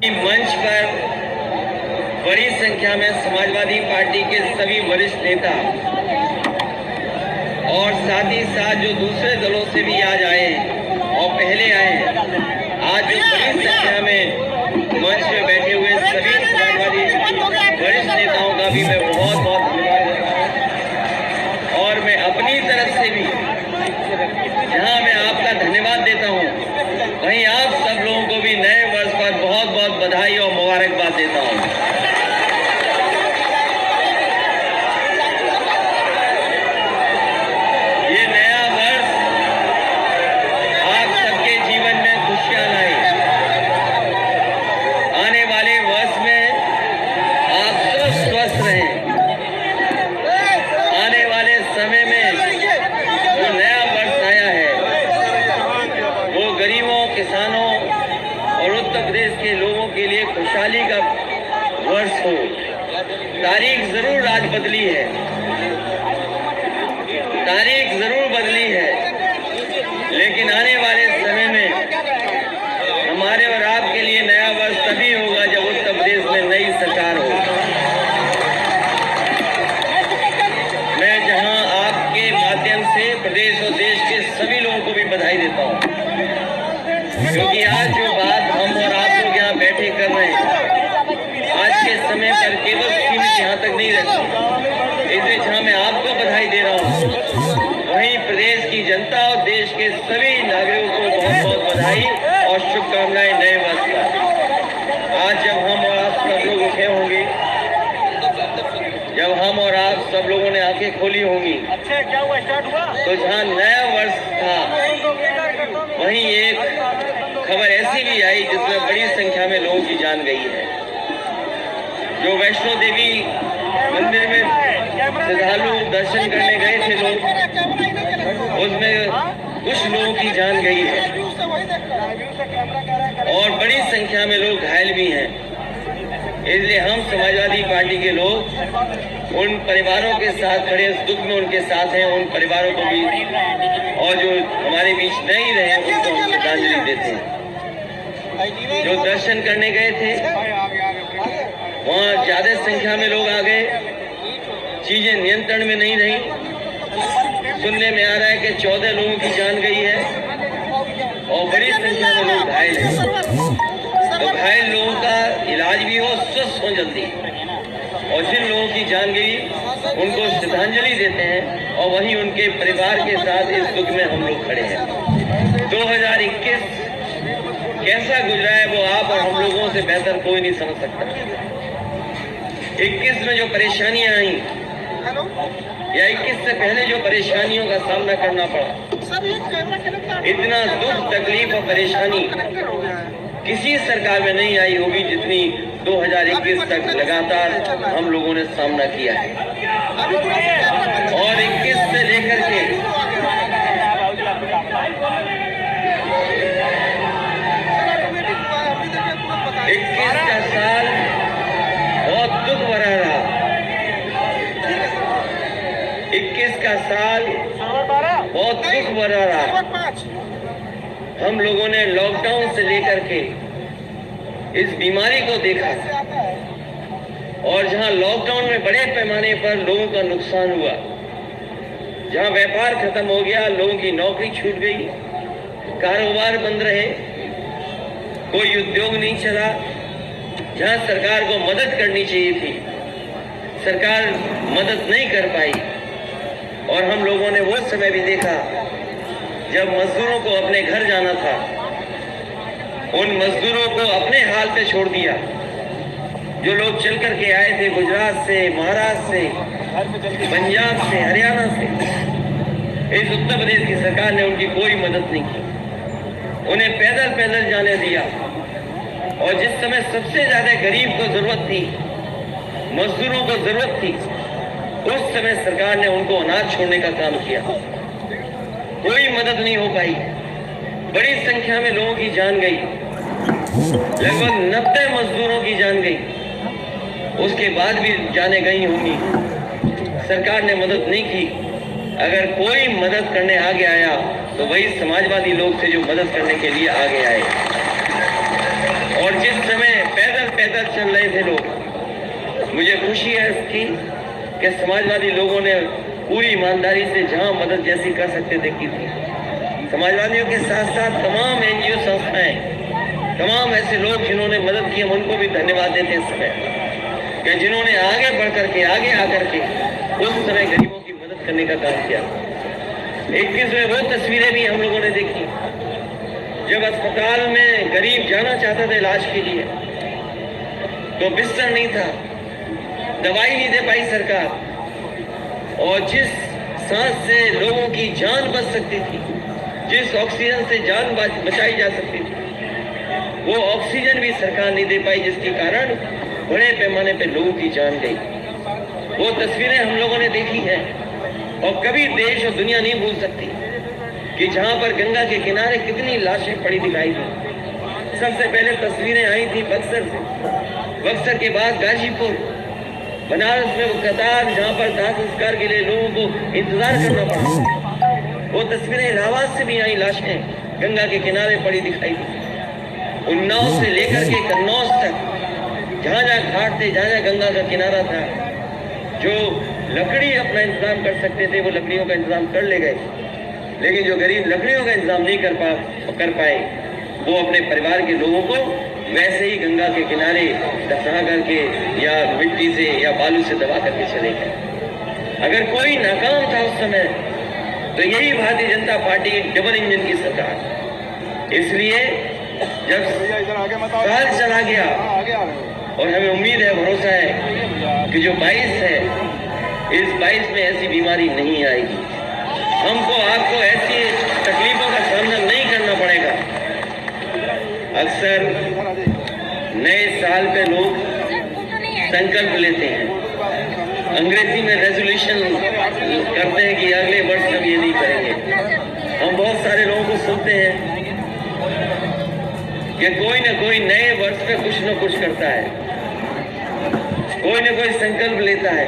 मंच पर बड़ी संख्या में समाजवादी पार्टी के सभी वरिष्ठ नेता और साथ ही साथ जो दूसरे दलों से भी आज आए और पहले आए, आज जो बड़ी संख्या में मंच में बैठे हुए सभी समाजवादी वरिष्ठ नेताओं का भी मैं बहुत बहुत धन्यवाद देता हूँ। और मैं अपनी तरफ से भी जहां मैं आपका धन्यवाद देता हूं, वहीं आप सब लोगों को भी नए वर्ष पर बहुत बहुत बधाई और मुबारकबाद देता हूं। ये नया वर्ष आप सबके जीवन में खुशियां लाए। आने वाले वर्ष में आप सब स्वस्थ रहें। आने वाले समय में जो नया वर्ष आया है वो गरीबों, किसानों और उत्तर प्रदेश के लोगों के लिए खुशहाली का वर्ष हो। तारीख जरूर आज बदली है, तारीख जरूर बदली है, लेकिन आने वाले समय में हमारे और आपके लिए नया वर्ष तभी होगा जब उत्तर प्रदेश में नई सरकार हो। मैं जहां आपके माध्यम से प्रदेश और देश के सभी लोगों को भी बधाई देता हूं, क्योंकि आज जो बात हम और आप लोग यहाँ बैठे कर रहे हैं, आज के समय पर केवल सीमित यहाँ तक नहीं रखती। इसलिए जहाँ मैं आपको बधाई दे रहा हूँ, वहीं प्रदेश की जनता और देश के सभी नागरिकों को बहुत बहुत बधाई और शुभकामनाएं नए वर्ष का। आज जब हम और आप सब लोग उठे होंगे, जब हम और आप सब लोगों ने आंखें खोली होंगी, तो जहाँ नया वर्ष था वहीं एक खबर ऐसी भी आई जिसमें बड़ी संख्या में लोगों की जान गई है। जो वैष्णो देवी मंदिर में श्रद्धालु दर्शन करने गए थे लोग, उसमें कुछ लोगों की जान गई है और बड़ी संख्या में लोग घायल भी हैं। इसलिए हम समाजवादी पार्टी के लोग उन परिवारों के साथ खड़े, उस दुख में उनके साथ हैं। उन परिवारों को भी और जो हमारे बीच नहीं रहे उनको हम श्रद्धांजलि देते हैं। जो दर्शन करने गए थे वहाँ ज्यादा संख्या में लोग आ गए, चीजें नियंत्रण में नहीं रही। सुनने में आ रहा है कि 14 लोगों की जान गई है और बड़ी संख्या में लोग घायल हैं। तो घायल लोगों का इलाज भी हो, स्वस्थ हो जल्दी, और जिन लोगों की जान गई उनको श्रद्धांजलि देते हैं और वहीं उनके परिवार के साथ इस दुख में हम लोग खड़े हैं। 2021 कैसा गुजरा है वो आप और हम लोगों से बेहतर कोई नहीं समझ सकता। 21 में जो परेशानियां आई या 21 से पहले जो परेशानियों का सामना करना पड़ा, इतना दुख, तकलीफ और परेशानी किसी सरकार में नहीं आई होगी जितनी 2021 तक लगातार हम लोगों ने सामना किया है। और 21 से लेकर के 21 का साल बहुत दुख भरा रहा। 21 का साल बहुत दुख भरा रहा। हम लोगों ने लॉकडाउन से लेकर के इस बीमारी को देखा और जहां लॉकडाउन में बड़े पैमाने पर लोगों का नुकसान हुआ, जहां व्यापार खत्म हो गया, लोगों की नौकरी छूट गई, कारोबार बंद रहे, कोई उद्योग नहीं चला, जहां सरकार को मदद करनी चाहिए थी सरकार मदद नहीं कर पाई। और हम लोगों ने वो समय भी देखा जब मजदूरों को अपने घर जाना था, उन मजदूरों को अपने हाल पे छोड़ दिया। जो लोग चल करके आए थे गुजरात से, महाराष्ट्र से, पंजाब से, हरियाणा से, इस उत्तर प्रदेश की सरकार ने उनकी कोई मदद नहीं की, उन्हें पैदल पैदल जाने दिया। और जिस समय सबसे ज्यादा गरीब को जरूरत थी, मजदूरों को जरूरत थी, उस समय सरकार ने उनको अनाज छोड़ने का काम किया। कोई मदद नहीं हो पाई, बड़ी संख्या में लोगों की जान गई, लगभग 90 मजदूरों की जान गई। उसके बाद भी जाने गई होंगी, सरकार ने मदद नहीं की। अगर कोई मदद करने आगे आया तो वही समाजवादी लोग थे जो मदद करने के लिए आगे आए। और जिस समय खुशी है इसकी कि समाजवादी लोगों ने पूरी ईमानदारी से जहां मदद जैसी कर सकते थे की थी। समाजवादियों के साथ साथ तमाम एनजीओ संस्थाएं, तमाम ऐसे लोग जिन्होंने मदद की, हम उनको भी धन्यवाद देते हैं इस समय कि जिन्होंने आगे बढ़ करके, आगे आकर के उस समय गरीबों की मदद करने का काम किया। 21 में वो तस्वीरें भी हम लोगों ने देखी जब अस्पताल में गरीब जाना चाहता था इलाज के लिए तो बिस्तर नहीं था, दवाई नहीं दे पाई सरकार, और जिस सांस से लोगों की जान बच सकती थी, जिस ऑक्सीजन से जान बचाई जा सकती थी, वो ऑक्सीजन भी सरकार नहीं दे पाई, जिसके कारण बड़े पैमाने पे लोगों की जान गई। वो तस्वीरें हम लोगों ने देखी हैं और कभी देश और दुनिया नहीं भूल सकती कि जहां पर गंगा के किनारे कितनी लाशें पड़ी दिखाई दी। सबसे पहले तस्वीरें आई थी बक्सर से, बक्सर के बाद गाजीपुर, बनारस में वो कतार जहां पर दाह संस्कार के लिए लोगों को इंतजार करना पड़ा। वो तस्वीरें इलाहाबाद से भी आई, लाशें गंगा के किनारे पड़ी दिखाई दी। उन्नाव से लेकर के कन्नौज तक जहां जहां घाट थे, जहां जहां गंगा का किनारा था, जो लकड़ी अपना इंतजाम कर सकते थे वो लकड़ियों का इंतजाम कर ले गए, लेकिन जो गरीब लकड़ियों का इंतजाम नहीं कर पाए वो अपने परिवार के लोगों को वैसे ही गंगा के किनारे दफना करके या मिट्टी से या बालू से दबा करके चले गए। अगर कोई नाकाम था उस समय तो यही भारतीय जनता पार्टी की डबल इंजन की सरकार। इसलिए जब साल चला गया और हमें उम्मीद है, भरोसा है कि जो 22 है, इस 22 में ऐसी बीमारी नहीं आएगी, हमको आपको ऐसी तकलीफों का सामना नहीं करना पड़ेगा। अक्सर नए साल पे लोग संकल्प लेते हैं, अंग्रेजी में रेजोल्यूशन करते हैं कि अगले वर्ष हम ये नहीं करेंगे। हम बहुत सारे लोगों को सुनते हैं कि कोई ना कोई नए वर्ष पे कुछ ना कुछ करता है, कोई ना कोई संकल्प लेता है,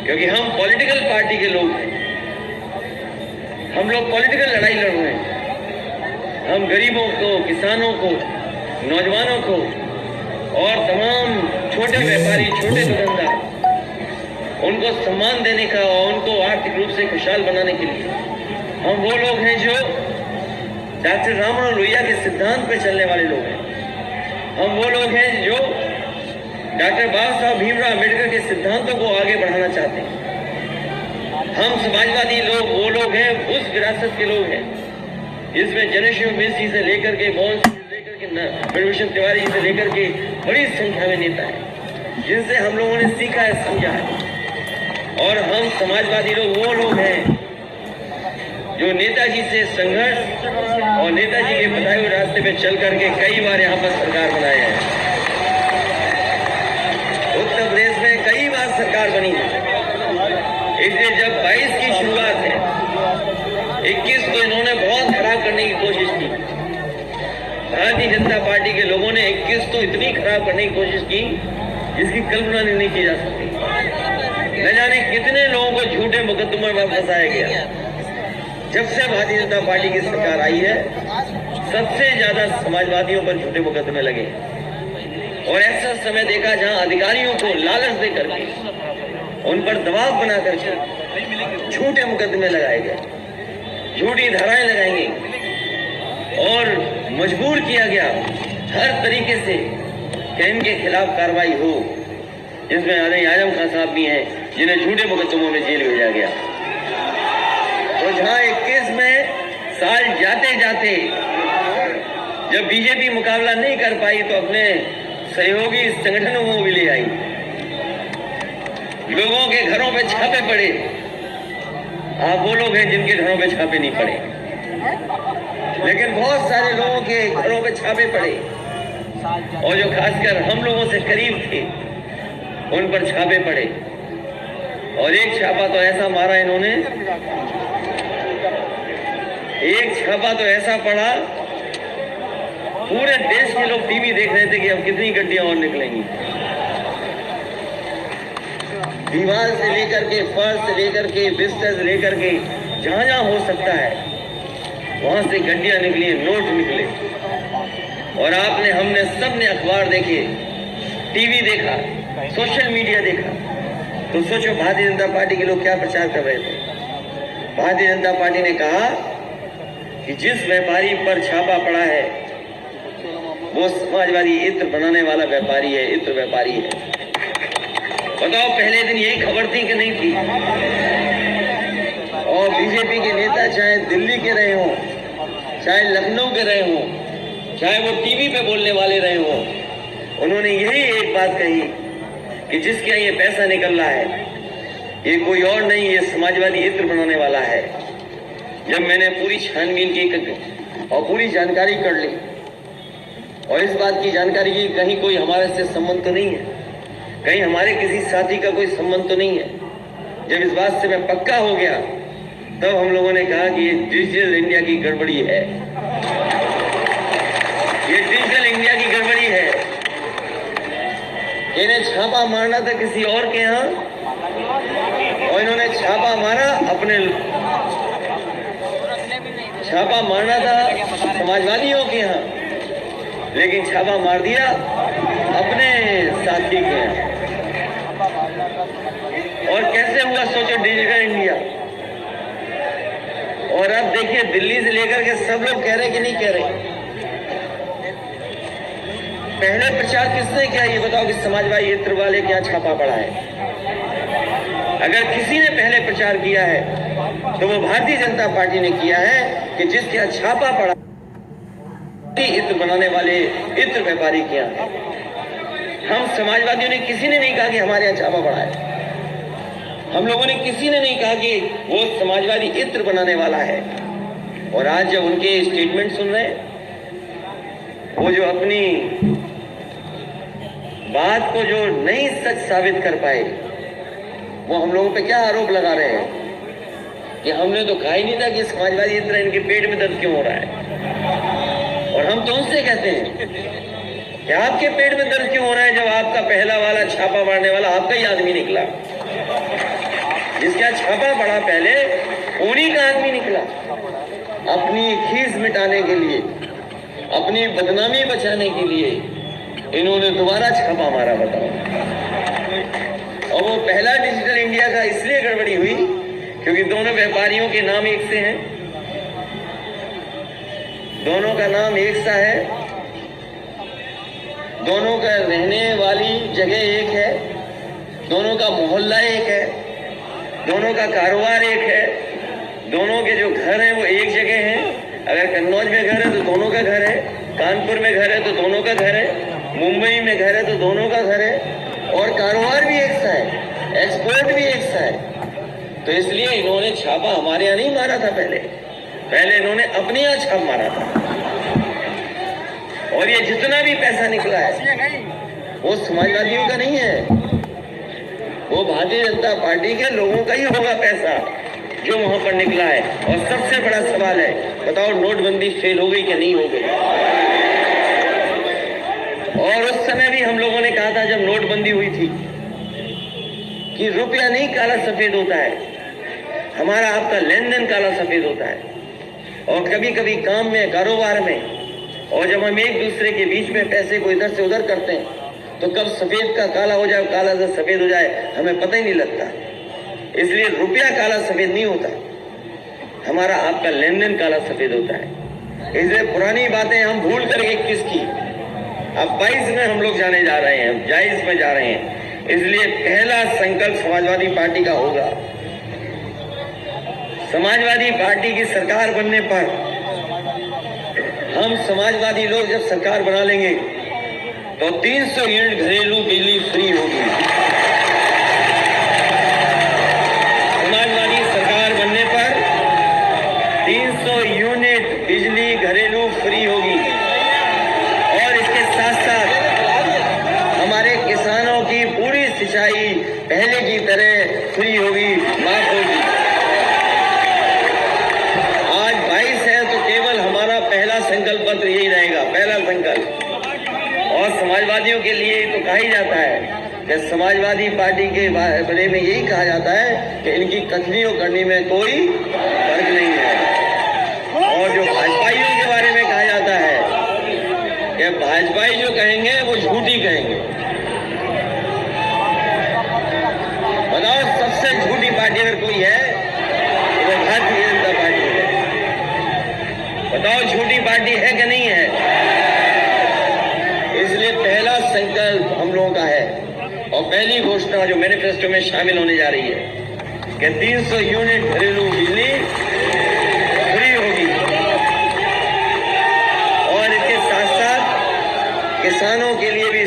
क्योंकि हम पॉलिटिकल पार्टी के लोग हैं, हम लोग पॉलिटिकल लड़ाई लड़ रहे हैं। हम गरीबों को, किसानों को, नौजवानों को और तमाम छोटे व्यापारी, छोटे दुकानदार, उनको सम्मान देने का और उनको आर्थिक रूप से खुशहाल बनाने के लिए हम वो लोग हैं जो डॉक्टर राममनोहर लोहिया के सिद्धांत पे चलने वाले लोग हैं। हम वो लोग हैं जो डॉक्टर बाबा साहब भीमराव अम्बेडकर के सिद्धांतों को आगे बढ़ाना चाहते हैं। हम समाजवादी लोग वो लोग हैं, उस विरासत के लोग हैं जिसमें जनेश्वर मिश्र से लेकर के मोहन सिंह से लेकर के परमेश्वर तिवारी से लेकर के बड़ी संख्या में नेता हैं जिनसे हम लोगों ने सीखा है, समझा है। और हम समाजवादी लोग वो लोग हैं जो नेताजी से संघर्ष और नेताजी के बताए हुए रास्ते पे चल करके कई बार यहाँ पर सरकार बनाए हैं। उत्तर प्रदेश में कई बार सरकार बनी है। इसलिए जब 22 की शुरुआत है, 21 को इन्होंने बहुत खराब करने की कोशिश की। भारतीय जनता पार्टी के लोगों ने 21 को इतनी खराब करने की कोशिश की जिसकी कल्पना नहीं की जा सकती। न जाने कितने लोगों को झूठे मुकदमे में फंसाया गया। जब से भारतीय जनता पार्टी की सरकार आई है, सबसे ज्यादा समाजवादियों पर झूठे मुकदमे लगे और ऐसा समय देखा जहां अधिकारियों को लालच दे करके, उन पर दबाव बना करके झूठे मुकदमे लगाए गए, झूठी धाराएं लगाई गई और मजबूर किया गया हर तरीके से कि इनके खिलाफ कार्रवाई हो, जिसमें आजम खान साहब भी हैं जिन्हें झूठे मुकदमों में जेल भेजा गया। तो जहां 21 में साल जाते जाते जब बीजेपी मुकाबला नहीं कर पाई तो अपने सहयोगी संगठनों को भी ले आई, लोगों के घरों पे छापे पड़े। आप वो लोग हैं जिनके घरों पे छापे नहीं पड़े, लेकिन बहुत सारे लोगों के घरों पे छापे पड़े और जो खासकर हम लोगों से करीब थे उन पर छापे पड़े। और एक छापा तो ऐसा मारा इन्होंने, एक छापा तो ऐसा पड़ा, पूरे देश के लोग टीवी देख रहे थे कि अब कितनी गड्डियां और निकलेंगी। दीवार से लेकर के, फर्श से लेकर के, बिस्तर से लेकर के, जहां जहां हो सकता है वहां से गड्डियां निकली, नोट निकले। और हमने सबने अखबार देखे, टीवी देखा, सोशल मीडिया देखा, तो सोचो भारतीय जनता पार्टी के लोग क्या प्रचार कर रहे थे। भारतीय जनता पार्टी ने कहा कि जिस व्यापारी पर छापा पड़ा है वो समाजवादी इत्र बनाने वाला व्यापारी है, इत्र व्यापारी है। बताओ, पहले दिन यही खबर थी कि नहीं थी? और बीजेपी के नेता चाहे दिल्ली के रहे हों, चाहे लखनऊ के रहे हों, चाहे वो टीवी पे बोलने वाले रहे हों, उन्होंने यही एक बात कही कि जिसके यहाँ ये पैसा निकल रहा है ये कोई और नहीं, ये समाजवादी इत्र बनाने वाला है। जब मैंने पूरी छानबीन की और पूरी जानकारी कर ली और इस बात की जानकारी की कहीं कोई हमारे से संबंध तो नहीं है, कहीं हमारे किसी साथी का कोई संबंध तो नहीं है, जब इस बात से मैं पक्का हो गया तब हम लोगों ने कहा कि ये डिजिटल इंडिया की गड़बड़ी है, ये डिजिटल इंडिया की गड़बड़ी है। इन्हें छापा मारना था किसी और के यहाँ और इन्होंने छापा मारा छापा मारना था समाजवादियों के यहाँ, लेकिन छापा मार दिया अपने साथी के यहाँ। और कैसे हुआ सोचो डिजिटल इंडिया। और अब देखिए दिल्ली से लेकर के सब लोग कह रहे कि नहीं कह रहे। पहले प्रचार किसने किया ये बताओ कि समाजवादी इत्र वाले क्या छापा पड़ा है। अगर किसी ने पहले प्रचार किया है तो वो भारतीय जनता पार्टी ने किया है कि जिसके यहाँ छापा पड़ा इत्र बनाने वाले इत्र व्यापारी के यहाँ। हम समाजवादियों ने किसी ने नहीं कहा कि हमारे यहाँ छापा पड़ा है, हम लोगों ने किसी ने नहीं कहा कि वो समाजवादी इत्र बनाने वाला है। और आज जब उनके स्टेटमेंट सुन रहे हैं, वो जो अपनी बात को जो नहीं सच साबित कर पाए, वो हम लोगों पे क्या आरोप लगा रहे हैं कि हमने तो कहा ही नहीं था कि समाजवादी इत्र इनके पेट में दर्द क्यों हो रहा है। और हम तो उनसे कहते हैं कि आपके पेट में दर्द क्यों हो रहा है जब आपका पहला वाला छापा मारने वाला आपका ही आदमी निकला। जिसका छापा पड़ा पहले उन्हीं का आदमी निकला। अपनी खीस मिटाने के लिए, अपनी बदनामी बचाने के लिए इन्होंने दोबारा छापा मारा। बताओ। और वो पहला डिजिटल इंडिया का इसलिए गड़बड़ी हुई क्योंकि दोनों व्यापारियों के नाम एक से हैं, दोनों का नाम एक सा है, दोनों का रहने वाली जगह एक है, दोनों का मोहल्ला एक है, दोनों का कारोबार एक है, दोनों के जो घर हैं वो एक जगह हैं। अगर कन्नौज में घर है तो दोनों का घर है, कानपुर में घर है तो दोनों का घर है, मुंबई में घर है तो दोनों का घर है, और कारोबार भी एक सा है, एक्सपोर्ट भी एक सा है। तो इसलिए इन्होंने छापा हमारे यहाँ नहीं मारा था, पहले इन्होंने अपने यहाँ छाप मारा था। और ये जितना भी पैसा निकला है वो समाजवादियों का नहीं है, वो भारतीय जनता पार्टी के लोगों का ही होगा पैसा जो वहां पर निकला है। और सबसे बड़ा सवाल है, बताओ नोटबंदी फेल हो गई कि नहीं हो गई। और उस समय भी हम लोगों ने कहा था जब नोटबंदी हुई थी कि रुपया नहीं काला सफेद होता है, हमारा आपका लेन देन काला सफेद होता है। और कभी कभी काम में, कारोबार में, और जब हम एक दूसरे के बीच में पैसे को इधर से उधर करते हैं तो कब सफेद का काला हो जाए, काला से सफेद हो जाए हमें पता ही नहीं लगता। इसलिए रुपया काला सफेद नहीं होता, हमारा आपका लेन देन काला सफेद होता है। इसलिए पुरानी बातें हम भूल करके 21 की, अब 22 में हम लोग जाने जा रहे हैं, 22 में जा रहे हैं। इसलिए पहला संकल्प समाजवादी पार्टी का होगा, समाजवादी पार्टी की सरकार बनने पर हम समाजवादी लोग जब सरकार बना लेंगे तो 300 यूनिट घरेलू बिजली फ्री होगी। समाजवादी सरकार बनने पर 300 यूनिट बिजली घरेलू फ्री होगी। और इसके साथ साथ हमारे किसानों की पूरी सिंचाई पहले की तरह फ्री होगी, माफ होगी। आज 22 है तो केवल हमारा पहला संकल्प पत्र यही रहेगा, पहला संकल्प। और समाजवादियों के लिए तो कहा ही जाता है कि समाजवादी पार्टी के बारे में यही कहा जाता है कि इनकी कथनी और करनी में कोई फर्क नहीं है। और जो भाजपाइयों के बारे में कहा जाता है कि भाजपाई जो कहेंगे वो झूठी कहेंगे। इसलिए पहला संकल्प हम लोगों का है और पहली घोषणा जो मैनिफेस्टो में शामिल होने जा रही है कि 300 यूनिट घरेलू बिजली फ्री होगी और इसके साथ साथ किसानों के लिए भी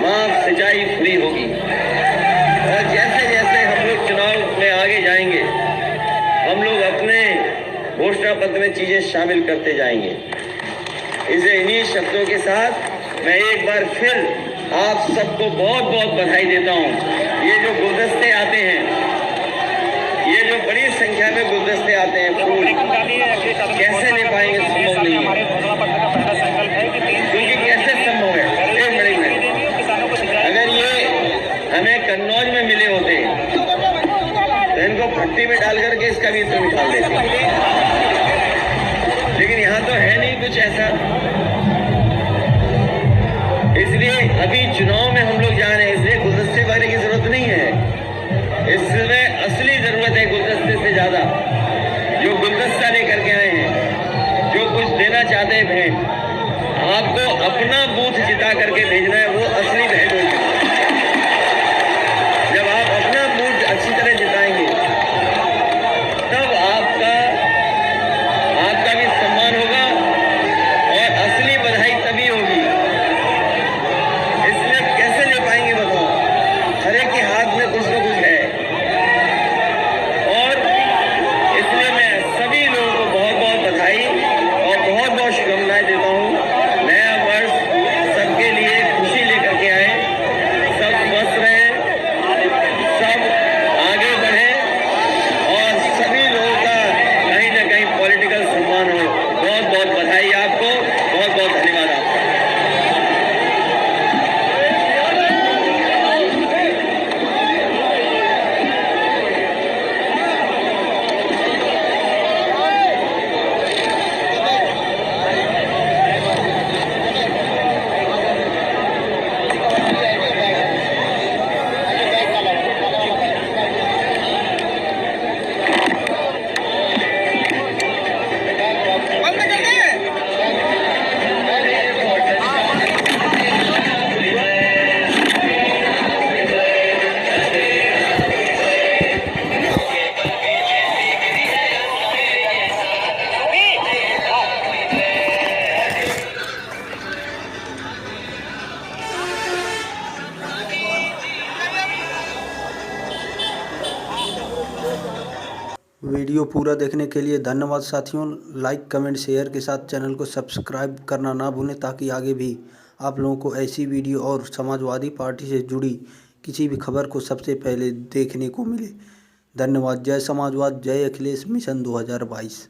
माफ सिंचाई फ्री होगी। और जैसे जैसे हम लोग चुनाव में आगे जाएंगे हम लोग अपने घोषणा पत्र में चीजें शामिल करते जाएंगे। इन्हीं शब्दों के साथ मैं एक बार फिर आप सबको बहुत बहुत बधाई देता हूं। ये जो गुलदस्ते आते हैं, ये जो बड़ी संख्या में गुलदस्ते आते हैं, फूल कैसे ले पाएंगे, संभव नहीं है। क्योंकि कैसे संभव है, एक मिनट अगर ये हमें कन्नौज में मिले होते तो इनको भट्टी में डाल करके इसका भी इत्र निकाल देते, लेकिन यहाँ तो है नहीं कुछ ऐसा। इसलिए अभी चुनाव में हम लोग जा रहे हैं, इसलिए गुलदस्ते वाले की जरूरत नहीं है। इसमें असली जरूरत है गुलदस्ते से ज्यादा जो गुलदस्ता लेकर के आए हैं, जो कुछ देना चाहते हैं भेंट, आपको अपना बूथ जिता करके भेजना है, वो असली भेंट होगी। जब आप अपना बूथ अच्छी तरह जिताएंगे तब आपका भी सम्मान होगा और असली बधाई तभी होगी। इसलिए कैसे ले पाएंगे बताओ, हर एक के हाथ में कुछ न कुछ है। और इसलिए मैं सभी लोगों को बहुत बहुत बधाई और बहुत बहुत शुभकामनाएं देता हूँ। नया वर्ष सबके लिए खुशी लेकर के आए, सब स्वस्थ रहे, सब आगे बढ़े और सभी लोगों का कहीं ना कहीं पॉलिटिकल सम्मान हो। बहुत बहुत बधाई आपको, बहुत बहुत धन्यवाद आपको। वीडियो पूरा देखने के लिए धन्यवाद साथियों। लाइक कमेंट शेयर के साथ चैनल को सब्सक्राइब करना ना भूलें ताकि आगे भी आप लोगों को ऐसी वीडियो और समाजवादी पार्टी से जुड़ी किसी भी खबर को सबसे पहले देखने को मिले। धन्यवाद। जय समाजवाद, जय अखिलेश मिशन 2022।